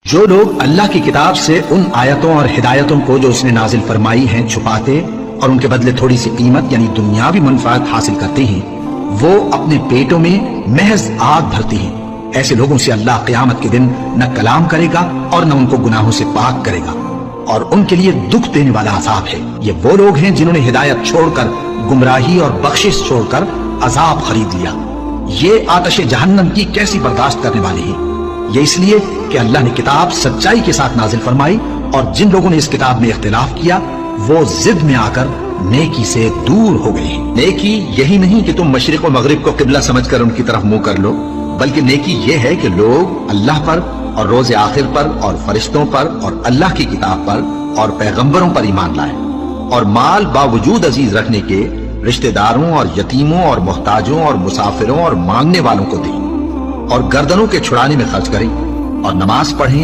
جو لوگ اللہ کی کتاب سے ان آیتوں اور ہدایتوں کو جو اس نے نازل فرمائی ہیں چھپاتے اور ان کے بدلے تھوڑی سی قیمت یعنی دنیاوی منفعت حاصل کرتے ہیں، وہ اپنے پیٹوں میں محض آگ بھرتی ہیں۔ ایسے لوگوں سے اللہ قیامت کے دن نہ کلام کرے گا اور نہ ان کو گناہوں سے پاک کرے گا، اور ان کے لیے دکھ دینے والا عذاب ہے۔ یہ وہ لوگ ہیں جنہوں نے ہدایت چھوڑ کر گمراہی اور بخشش چھوڑ کر عذاب خرید لیا۔ یہ آتش جہنم کی کیسی برداشت کرنے والے ہیں۔ یہ اس لیے کہ اللہ نے کتاب سچائی کے ساتھ نازل فرمائی، اور جن لوگوں نے اس کتاب میں اختلاف کیا وہ ضد میں آ کر نیکی سے دور ہو گئے ہیں۔ نیکی یہی نہیں کہ تم مشرق و مغرب کو قبلہ سمجھ کر ان کی طرف منہ کر لو، بلکہ نیکی یہ ہے کہ لوگ اللہ پر اور روز آخر پر اور فرشتوں پر اور اللہ کی کتاب پر اور پیغمبروں پر ایمان لائیں، اور مال باوجود عزیز رکھنے کے رشتہ داروں اور یتیموں اور محتاجوں اور مسافروں اور مانگنے والوں کو دیں، اور گردنوں کے چھڑانے میں خرچ کریں، اور نماز پڑھیں